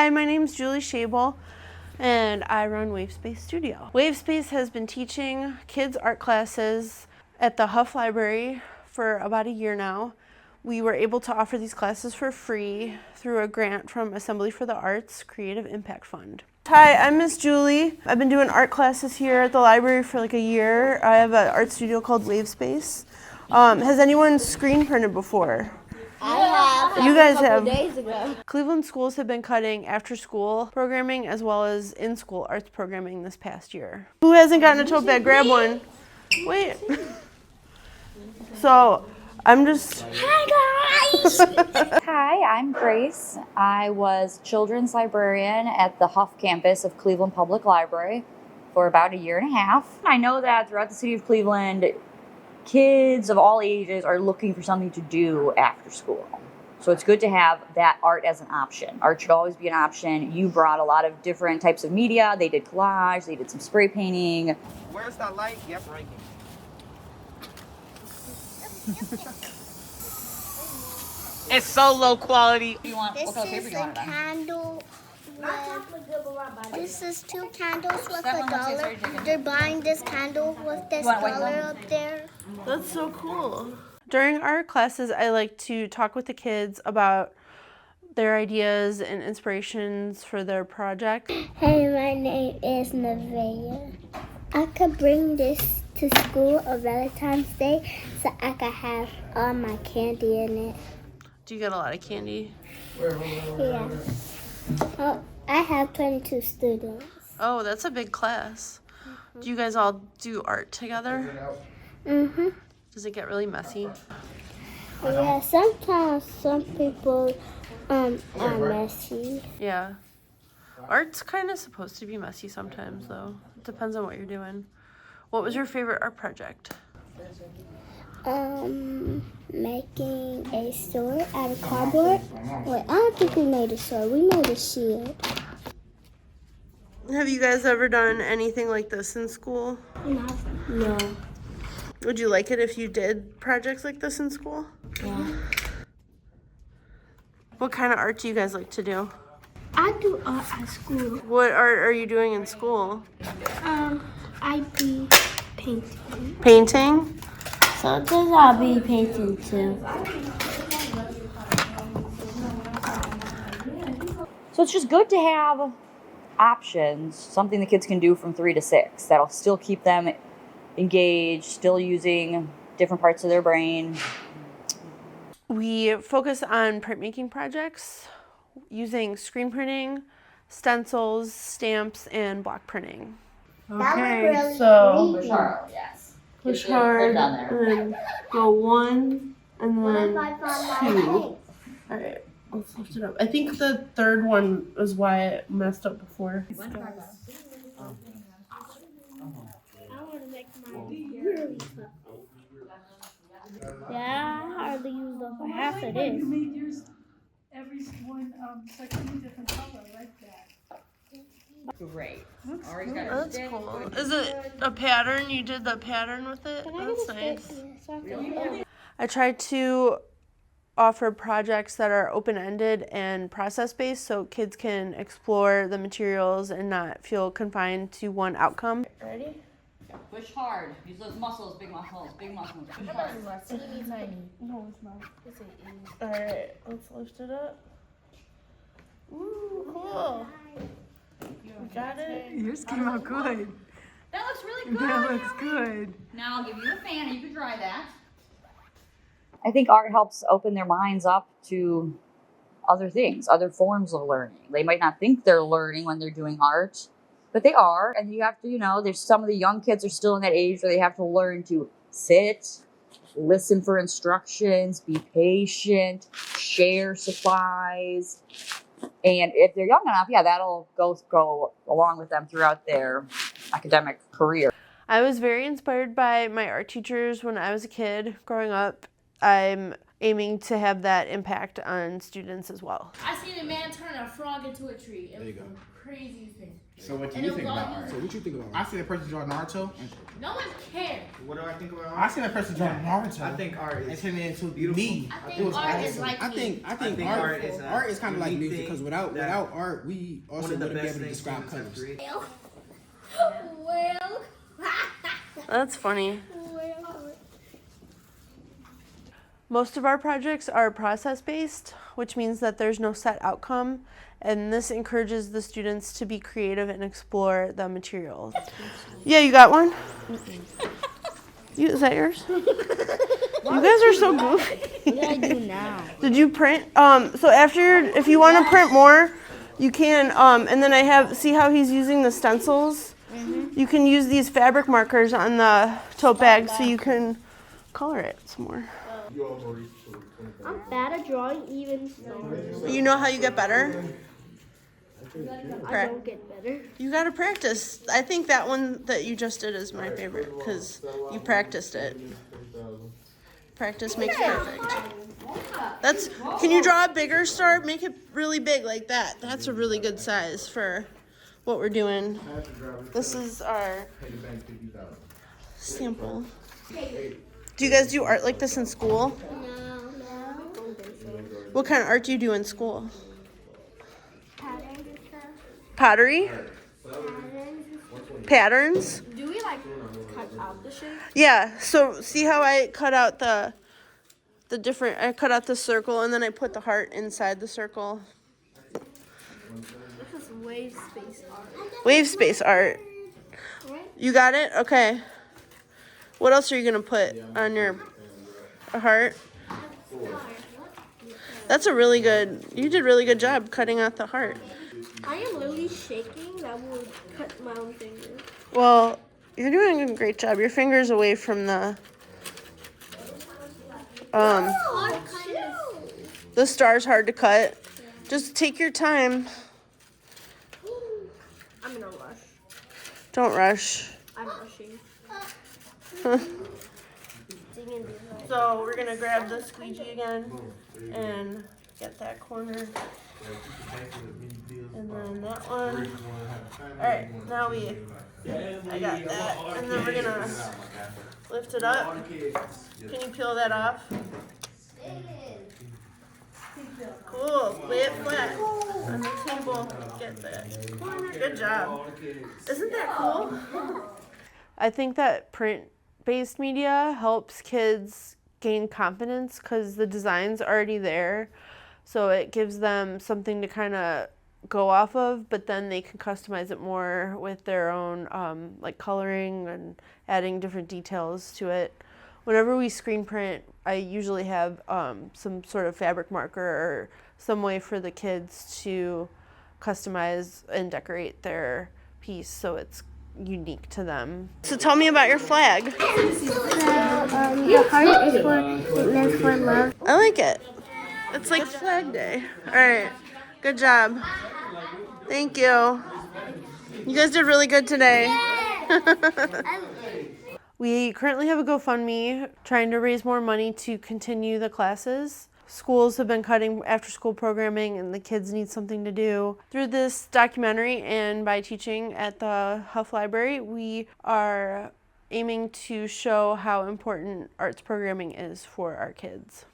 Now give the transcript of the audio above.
Hi, my name's Julie Schabel, and I run Wavespace Studio. Wavespace has been teaching kids art classes at the Hough Library for about a year now. We were able to offer these classes for free through a grant from Assembly for the Arts Creative Impact Fund. Hi, I'm Miss Julie. I've been doing art classes here at the library for like a year. I have an art studio called Wavespace. Has anyone screen printed before? I have. You guys have. Days ago. Cleveland schools have been cutting after-school programming as well as in-school arts programming this past year. Who hasn't gotten a tote bag? Grab one. Wait. So, I'm just... Hi, guys! Hi, I'm Grace. I was children's librarian at the Hough campus of Cleveland Public Library for about a year and a half. I know that throughout the city of Cleveland, kids of all ages are looking for something to do after school. So it's good to have that art as an option. Art should always be an option. You brought a lot of different types of media. They did collage, they did some spray painting. Where's that light? Yep, right here. It's so low quality. What color paper do you want it on? Candle. This is 2 candles with $1. They're buying this candle with this color up there. That's so cool. During our classes, I like to talk with the kids about their ideas and inspirations for their project. Hey, my name is Nevaeh. I could bring this to school on Valentine's Day so I could have all my candy in it. Do you get a lot of candy? Yeah. Oh, I have 22 students. Oh, that's a big class. Do you guys all do art together? Mm-hmm. Does it get really messy? Yeah, sometimes some people are messy. Yeah. Art's kind of supposed to be messy sometimes, though. It depends on what you're doing. What was your favorite art project? Making a sword out of cardboard. Wait, I don't think we made a sword. We made a shield. Have you guys ever done anything like this in school? No. Would you like it if you did projects like this in school? Yeah. What kind of art do you guys like to do? I do art at school. What art are you doing in school? I be painting. Painting? Sometimes I'll be painting too. So it's just good to have options, something the kids can do from 3 to 6 that'll still keep them engaged, still using different parts of their brain. We focus on printmaking projects using screen printing, stencils, stamps, and block printing. Okay, so Push hard, yes. push hard and then go 1 and then 2. Alright, let's lift it up. I think the third one was why it messed up before. I want to make mine really tough. Yeah, I hardly used up half of this. You made yours every one like a different color like that. Great. That's cool. Is it a pattern? You did the pattern with it? That's nice. I try to offer projects that are open-ended and process-based so kids can explore the materials and not feel confined to one outcome. Ready? Push hard. Use those muscles, big muscles, big muscles. Push hard. No, it's not. Alright, let's lift it up. Ooh, cool. You got it? Yours came out good. That looks really good. That looks good. Now I'll give you a fan and you can dry that. I think art helps open their minds up to other things, other forms of learning. They might not think they're learning when they're doing art, but they are. And you have to, there's some of the young kids are still in that age where they have to learn to sit, listen for instructions, be patient, share supplies. And if they're young enough, that'll go along with them throughout their academic career. I was very inspired by my art teachers when I was a kid growing up. I'm aiming to have that impact on students as well. I seen a man turn a frog into a tree. It was the craziest thing. So what do you think about art? So what you think about art? I see a person draw Naruto. No one cares. What do I think about art? I seen a person draw Naruto. I think art is and turn it into beautiful. me. I It think was art is awesome. like I think art is kind of like music because without art we also wouldn't be able to describe colors. Well. That's funny. Most of our projects are process-based, which means that there's no set outcome, and this encourages the students to be creative and explore the materials. Yeah, you got one? Is that yours? You guys are so goofy. What do I do now? Did you print? So after, if you want to print more, you can, and then I have, see how he's using the stencils? You can use these fabric markers on the tote bag so you can color it some more. I'm bad at drawing even so. You know how you get better? I don't get better. You gotta practice. I think that one that you just did is my favorite because you practiced it. Practice makes perfect. That's. Can you draw a bigger star? Make it really big like that. That's a really good size for what we're doing. This is our sample. Do you guys do art like this in school? No. What kind of art do you do in school? Patterns and stuff. Pottery? Patterns? Do we like cut out the shape? Yeah, so see how I cut out the different, I cut out the circle and then I put the heart inside the circle. This is wave space art. Wave space art. You got it? Okay. What else are you gonna put on your heart? That's a really good, you did a really good job cutting out the heart. I am literally shaking. That will cut my own fingers. Well, you're doing a great job. Your finger's away from the star's hard to cut. Just take your time. I'm in a rush. Don't rush. I'm rushing. So we're gonna grab the squeegee again and get that corner. And then that one. Alright, now I got that. And then we're gonna lift it up. Can you peel that off? Cool. Lay it flat on the table. Get that corner. Good job. Isn't that cool? I think that print-based media helps kids gain confidence because the design's already there. So it gives them something to kind of go off of, but then they can customize it more with their own like coloring and adding different details to it. Whenever we screen print, I usually have some sort of fabric marker or some way for the kids to customize and decorate their piece so it's unique to them. So tell me about your flag. The heart is for love. I like it. It's like Flag Day. All right, good job. Thank you. You guys did really good today. We currently have a GoFundMe trying to raise more money to continue the classes. Schools have been cutting after-school programming and the kids need something to do. Through this documentary and by teaching at the Hough Library, we are aiming to show how important arts programming is for our kids.